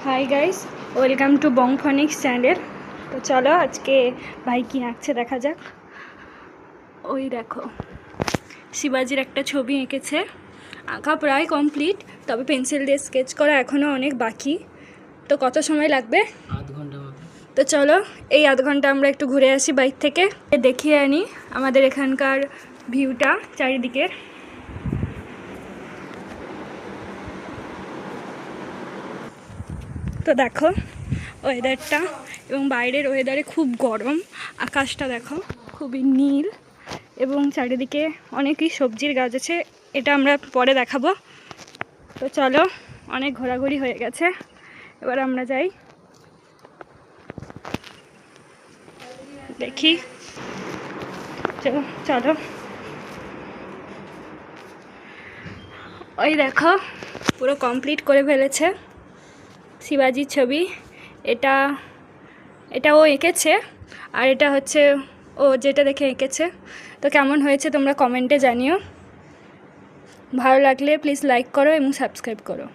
High guys, welcome to Bongphonix channel. তো চলো আজকে ভাই কি আঁকছে দেখা যাক। ওই দেখো, শিবাজির একটা ছবি এঁকেছে। আঁকা প্রায় কমপ্লিট, তবে পেন্সিল দিয়ে স্কেচ করা এখনও অনেক বাকি। তো কত সময় লাগবে? আধ ঘন্টা। তো চলো এই আধ ঘন্টা আমরা একটু ঘুরে আসি বাইক থেকে, দেখিয়ে আনি আমাদের এখানকার ভিউটা চারিদিকের। তো দেখো ওয়েদারটা, এবং বাইরের ওয়েদারে খুব গরম। আকাশটা দেখো খুবই নীল, এবং চারিদিকে অনেকই সবজির গাছ আছে। এটা আমরা পরে দেখাবো। তো চলো, অনেক ঘোরাঘুরি হয়ে গেছে, এবার আমরা যাই দেখি। চলো ওই দেখো পুরো কমপ্লিট করে ফেলেছে শিবাজির ছবি। এটা এটা ও এঁকেছে, আর এটা হচ্ছে ও যেটা দেখে এঁকেছে। তো কেমন হয়েছে তোমরা কমেন্টে জানিও। ভালো লাগলে প্লিজ লাইক করো এবং সাবস্ক্রাইব করো।